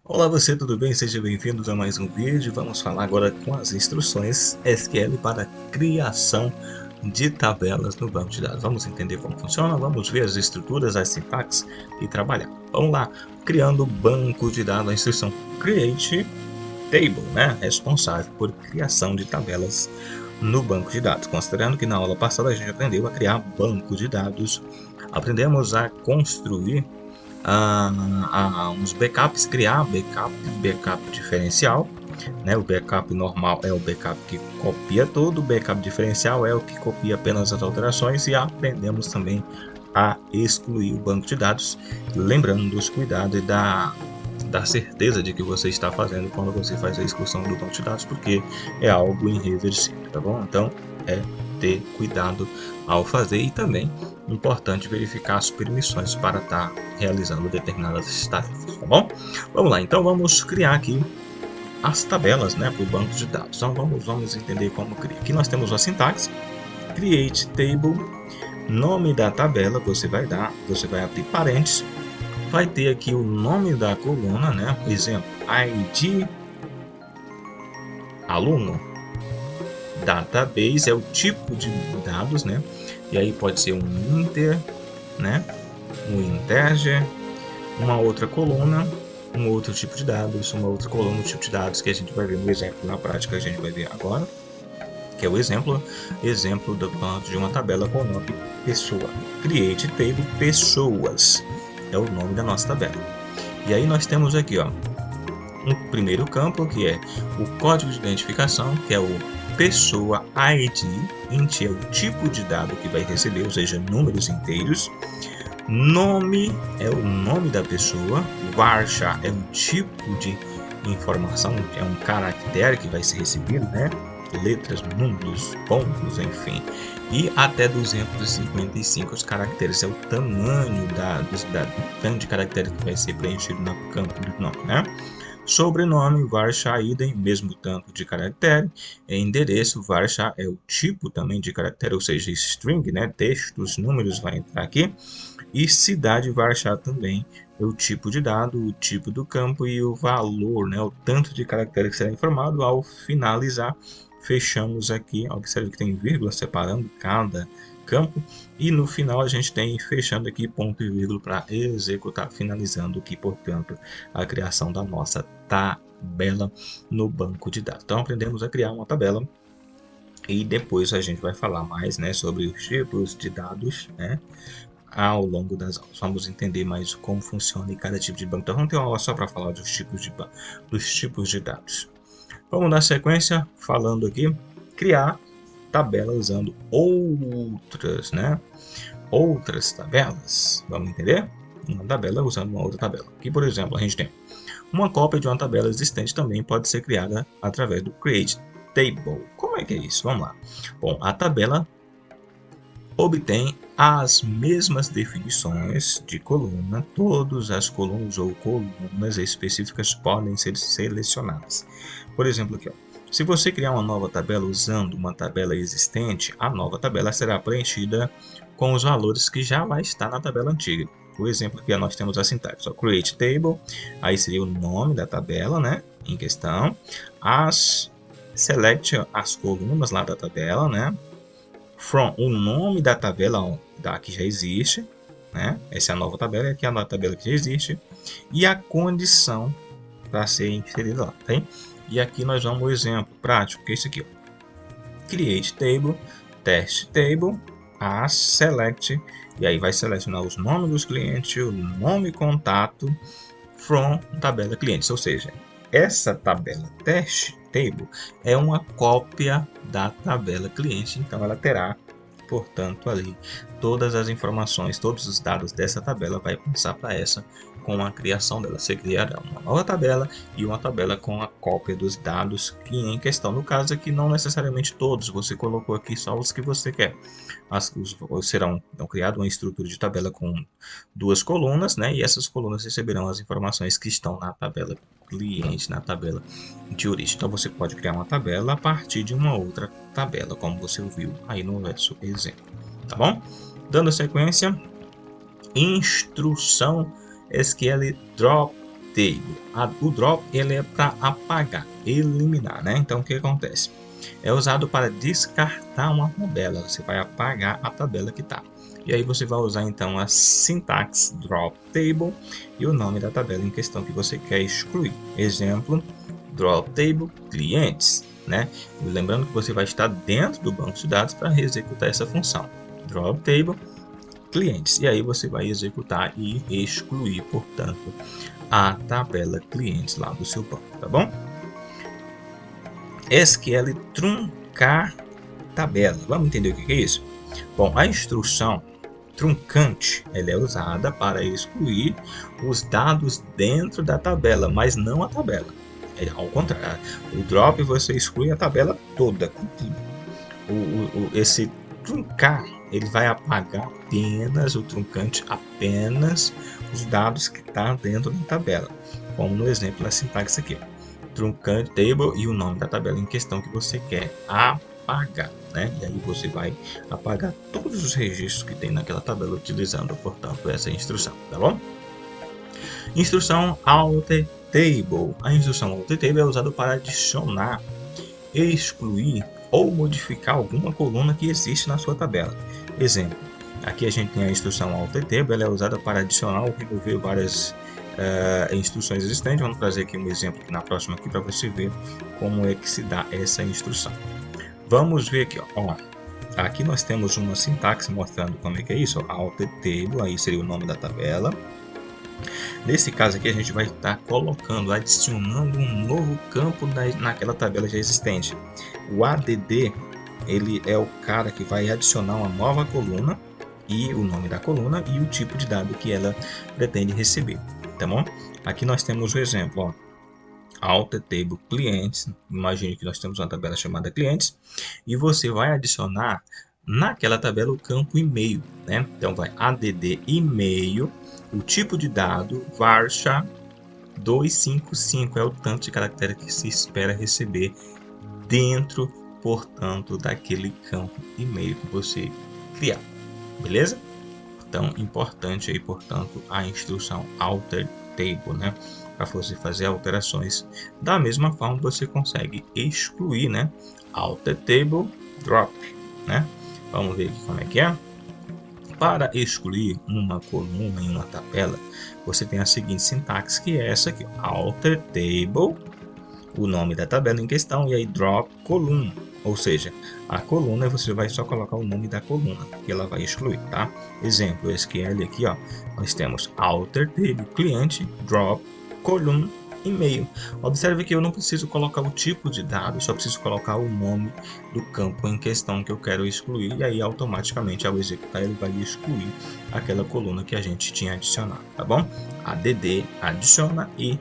Olá você, tudo bem? Sejam bem-vindos a mais um vídeo. Vamos falar agora com as instruções SQL para criação de tabelas no banco de dados. Vamos entender como funciona, vamos ver as estruturas, as sintaxes e trabalhar. Vamos lá, criando banco de dados, a instrução Create Table, né? Responsável por criação de tabelas no banco de dados. Considerando que na aula passada a gente aprendeu a criar banco de dados, aprendemos a construir uns backups, criar backup diferencial, né? O backup normal é o backup que copia tudo, o backup diferencial é o que copia apenas as alterações, e aprendemos também a excluir o banco de dados, lembrando dos cuidados e da certeza de que você está fazendo quando você faz a exclusão do banco de dados, porque é algo irreversível, tá bom? Então é ter cuidado ao fazer, e também importante verificar as permissões para estar realizando determinadas tarefas, tá bom? Vamos lá, então vamos criar aqui as tabelas, né, para o banco de dados. Então vamos entender como criar. Aqui nós temos a sintaxe, create table, nome da tabela, você vai abrir parênteses, vai ter aqui o nome da coluna, né, por exemplo, ID aluno, database é o tipo de dados, né, e aí pode ser um inter, né, um integer, uma outra coluna, um outro tipo de dados, uma outra coluna, um tipo de dados, que a gente vai ver no exemplo, na prática a gente vai ver agora, que é o exemplo de uma tabela com o nome pessoa. Create table pessoas é o nome da nossa tabela. E aí nós temos aqui, ó, um primeiro campo, que é o código de identificação, que é o pessoa ID, int é o tipo de dado que vai receber, ou seja, números inteiros. Nome é o nome da pessoa, varchar é um tipo de informação, é um caractere que vai ser recebido, né? Letras, números, pontos, enfim. E até 255 os caracteres, é o tamanho tanto de caracteres que vai ser preenchido no campo do nome, né? Sobrenome, varchar idem, mesmo tanto de caractere. Endereço, varchar é o tipo também de caractere, ou seja, string, né? Textos, números vai entrar aqui. E cidade vai achar também o tipo de dado, o tipo do campo e o valor, né, o tanto de caracteres que será informado. Ao finalizar, fechamos aqui, observe que tem vírgula separando cada campo, e no final a gente tem fechando aqui ponto e vírgula para executar, finalizando aqui, portanto, a criação da nossa tabela no banco de dados. Então aprendemos a criar uma tabela, e depois a gente vai falar mais, né, sobre os tipos de dados, né, ao longo das aulas. Vamos entender mais como funciona em cada tipo de banco. Então vamos ter uma aula só para falar dos tipos de dados. Vamos dar sequência falando aqui, criar tabela usando outras, né? Outras tabelas. Vamos entender? Uma tabela usando uma outra tabela. Aqui, por exemplo, a gente tem uma cópia de uma tabela existente, também pode ser criada através do create table. Como é que é isso? Vamos lá. Bom, a tabela obtém as mesmas definições de coluna. Todas as colunas ou colunas específicas podem ser selecionadas. Por exemplo, aqui, ó, se você criar uma nova tabela usando uma tabela existente, a nova tabela será preenchida com os valores que já vai estar na tabela antiga. Por exemplo, aqui nós temos a sintaxe, ó, create table, aí seria o nome da tabela, né, em questão, select as colunas lá da tabela, né, from, o nome da tabela que já existe, né? Essa é a nova tabela, aqui é a nova tabela que já existe, e a condição para ser inserida lá, tá? E aqui nós vamos ao exemplo prático, que é isso aqui, ó. Create table, test table, as select, e aí vai selecionar os nomes dos clientes, o nome contato, from tabela clientes, ou seja, essa tabela test table é uma cópia da tabela cliente, então ela terá, portanto, ali todas as informações, todos os dados dessa tabela vai passar para essa com a criação dela. Você criará uma nova tabela e uma tabela com a cópia dos dados que em questão. No caso aqui, não necessariamente todos, você colocou aqui só os que você quer. Serão então, criada uma estrutura de tabela com duas colunas, né? E essas colunas receberão as informações que estão na tabela cliente, na tabela de origem. Então você pode criar uma tabela a partir de uma outra tabela, como você viu aí no verso exemplo, tá bom? Dando sequência, instrução SQL drop table. O drop ele é para apagar, eliminar, né? Então o que acontece? É usado para descartar uma tabela. Você vai apagar a tabela que está. E aí você vai usar então a sintaxe drop table e o nome da tabela em questão que você quer excluir. Exemplo, drop table clientes, né? E lembrando que você vai estar dentro do banco de dados para executar essa função. Drop table clientes. E aí você vai executar e excluir, portanto, a tabela clientes lá do seu banco, tá bom? SQL truncar tabela. Vamos entender o que é isso? Bom, a instrução truncante ela é usada para excluir os dados dentro da tabela, mas não a tabela. É ao contrário. O drop você exclui a tabela toda, com tudo. Esse truncar ele vai apagar apenas o truncante, apenas os dados que estão dentro da tabela, como no exemplo da sintaxe aqui. Truncante table e o nome da tabela em questão que você quer apagar, né? E aí você vai apagar todos os registros que tem naquela tabela utilizando, portanto, essa instrução, tá bom? Instrução alter table. A instrução alter table é usada para adicionar, excluir ou modificar alguma coluna que existe na sua tabela. Exemplo, aqui a gente tem a instrução alter table, ela é usada para adicionar ou remover várias instruções existentes. Vamos trazer aqui um exemplo aqui na próxima aqui para você ver como é que se dá essa instrução. Vamos ver aqui, ó. Aqui nós temos uma sintaxe mostrando como é que é isso, alter table, aí seria o nome da tabela. Nesse caso aqui a gente vai estar colocando, adicionando um novo campo naquela tabela já existente. O ADD ele é o cara que vai adicionar uma nova coluna e o nome da coluna e o tipo de dado que ela pretende receber, tá bom? Aqui nós temos o exemplo, ó, alter table clientes. Imagine que nós temos uma tabela chamada clientes e você vai adicionar naquela tabela o campo e-mail, né? Então vai add e-mail, o tipo de dado varchar 255 é o tanto de caracteres que se espera receber dentro, portanto, daquele campo e-mail que você criar, beleza? Então, importante aí, portanto, a instrução alter table, né? Para você fazer alterações. Da mesma forma, você consegue excluir, né? Alter table drop, né? Vamos ver aqui como é que é. Para excluir uma coluna em uma tabela, você tem a seguinte sintaxe, que é essa aqui: alter table, o nome da tabela em questão, e aí drop column, ou seja, a coluna você vai só colocar o nome da coluna que ela vai excluir, tá? Exemplo, SQL aqui, ó, nós temos alter table cliente drop column e-mail. Observe que eu não preciso colocar o tipo de dado, só preciso colocar o nome do campo em questão que eu quero excluir, e aí automaticamente ao executar ele vai excluir aquela coluna que a gente tinha adicionado, tá bom? Add adiciona e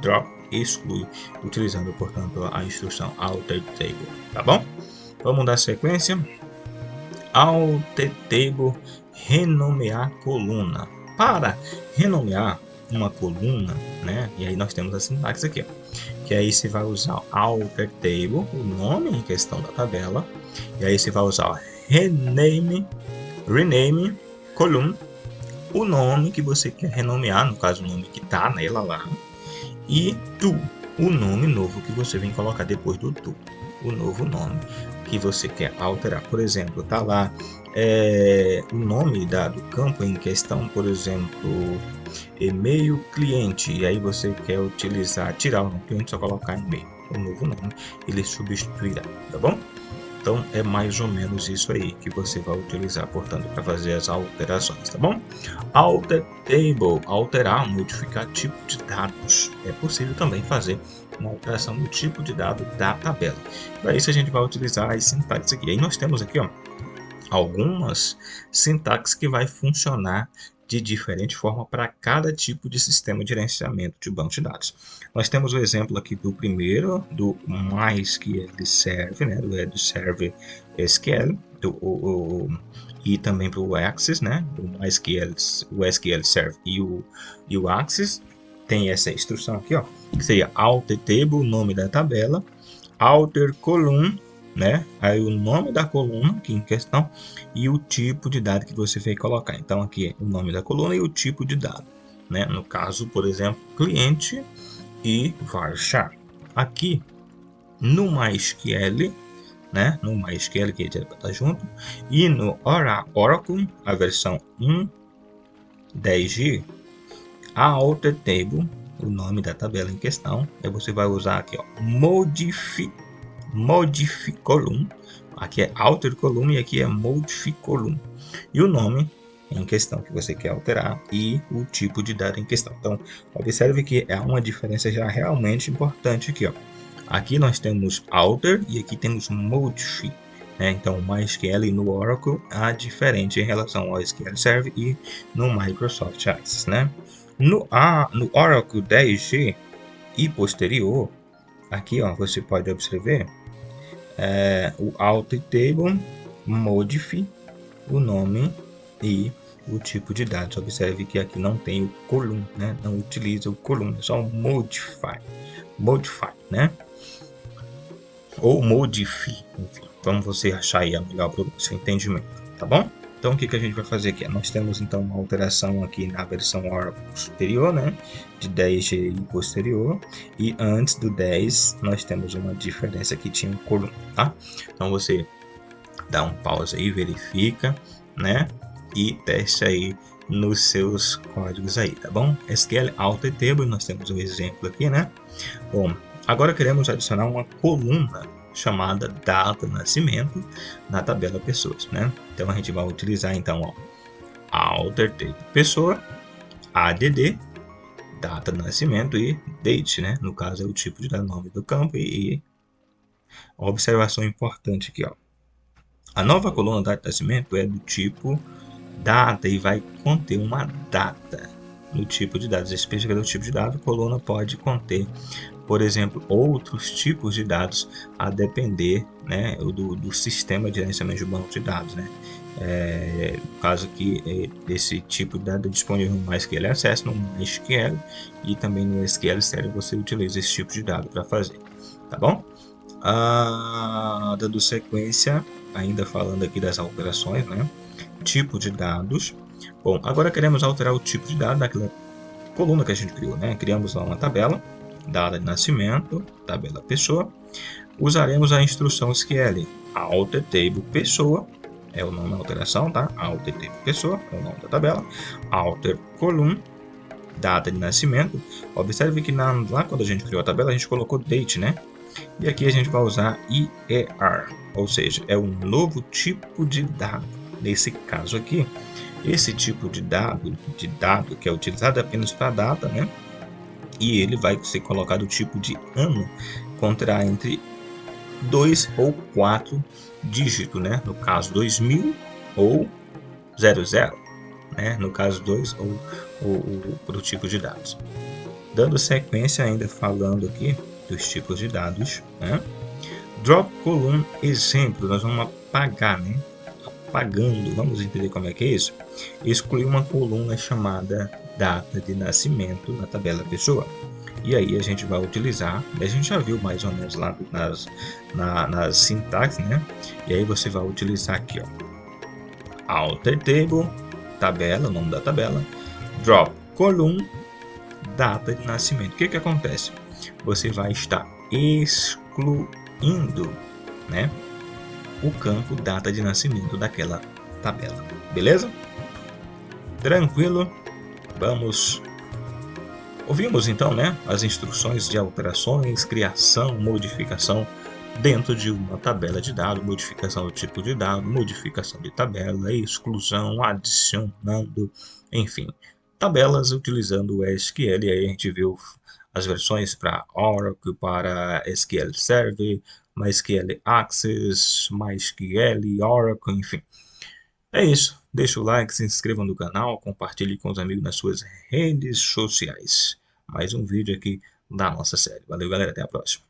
drop exclui, utilizando, portanto, a instrução alter table, tá bom? Vamos dar sequência. Alter table renomear coluna. Para renomear uma coluna, né? E aí nós temos a sintaxe aqui, ó, que aí você vai usar alter table, o nome em questão da tabela, e aí você vai usar rename column, o nome que você quer renomear, no caso o nome que tá nela lá, e to, o nome novo que você vem colocar depois do to, o novo nome que você quer alterar. Por exemplo, tá lá o nome do campo em questão, por exemplo, e-mail cliente, e aí você quer tirar o nome cliente, só colocar e-mail, o novo nome, ele substituirá, tá bom? Então é mais ou menos isso aí que você vai utilizar, portanto, para fazer as alterações, tá bom? Alter table, alterar, modificar tipo de dados. É possível também fazer uma alteração do tipo de dado da tabela. Para isso a gente vai utilizar as sintaxes aqui. Aí nós temos aqui, ó, algumas sintaxes que vai funcionar de diferente forma para cada tipo de sistema de gerenciamento de banco de dados. Nós temos o exemplo aqui do primeiro, do MySQL Server, né, do Server SQL, e também para o Access, né, o SQL Server e o Access. Tem essa instrução aqui, ó, que seria alter table, nome da tabela, alter column, né? Aí o nome da coluna aqui em questão e o tipo de dado que você vai colocar. Então aqui é o nome da coluna e o tipo de dado, né? No caso, por exemplo, cliente e varchar. Aqui no MySQL, né? No MySQL que ele está junto, e no Oracle, a versão 1.10g, a Alter Table, o nome da tabela em questão, e você vai usar aqui, ó, modify column. Aqui é alter column e aqui é modify column. E o nome em questão que você quer alterar e o tipo de dado em questão. Então, observe que é uma diferença já realmente importante aqui, ó. Aqui nós temos alter e aqui temos modify. Né? Então, o MySQL no Oracle é diferente em relação ao SQL Server e no Microsoft Access, né? No Oracle 10G e posterior, aqui ó, você pode observar o Alter Table, Modify, o nome e o tipo de dados. Observe que aqui não tem o column, né? Não utiliza o column, é só modify, né? Ou modify, enfim, como você achar aí a melhor para o seu entendimento, tá bom? Então, o que a gente vai fazer aqui? Nós temos, então, uma alteração aqui na versão Oracle superior, né? De 10G e posterior. E antes do 10, nós temos uma diferença que tinha um coluna, tá? Então, você dá um pause aí, verifica, né? E teste aí nos seus códigos aí, tá bom? SQL Alter Table, nós temos um exemplo aqui, né? Bom, agora queremos adicionar uma coluna chamada data de nascimento na tabela pessoas, né? Então a gente vai utilizar então ó, alter table pessoa, add data de nascimento e date, né? No caso é o tipo de nome do campo e observação importante aqui, ó. A nova coluna data de nascimento é do tipo data e vai conter uma data no tipo de dados específica do tipo de dado. A coluna pode conter, por exemplo, outros tipos de dados a depender, né, do sistema de gerenciamento de banco de dados, né? No caso aqui, esse tipo de dado é disponível no MySQL Access, no MySQL e também no SQL Server você utiliza esse tipo de dado para fazer, tá bom? Dando sequência, ainda falando aqui das alterações, né? Tipo de dados. Bom, agora queremos alterar o tipo de dado daquela coluna que a gente criou, né? Criamos lá uma tabela, data de nascimento, tabela pessoa. Usaremos a instrução SQL alter table pessoa, é o nome da alteração, tá? Alter table pessoa, é o nome da tabela. Alter column, data de nascimento. Observe que lá quando a gente criou a tabela, a gente colocou date, né? E aqui a gente vai usar IER, ou seja, é um novo tipo de dado. Nesse caso aqui, esse tipo de dado que é utilizado apenas para data, né? E ele vai ser colocado o tipo de ano, conterá entre 2 ou 4 dígitos, né? No caso 2000 ou 00, né? No caso 2 ou para o tipo de dados. Dando sequência ainda falando aqui dos tipos de dados, né? Drop column exemplo, nós vamos apagar, né? Apagando, vamos entender como é que é isso? Excluir uma coluna chamada data de nascimento na tabela pessoa. E aí a gente vai utilizar, a gente já viu mais ou menos lá nas sintaxes, né? E aí você vai utilizar aqui, ó, alter table, tabela, o nome da tabela, drop column, data de nascimento. O que acontece? Você vai estar excluindo, né, o campo data de nascimento daquela tabela. Beleza? Tranquilo? Ouvimos então, né, as instruções de alterações, criação, modificação dentro de uma tabela de dados, modificação do tipo de dado, modificação de tabela, exclusão, adicionando, enfim, tabelas utilizando o SQL. E aí a gente viu as versões para Oracle, para SQL Server, MySQL Access, MySQL, Oracle, enfim. É isso. Deixa o like, se inscreva no canal, compartilhe com os amigos nas suas redes sociais. Mais um vídeo aqui da nossa série. Valeu, galera. Até a próxima.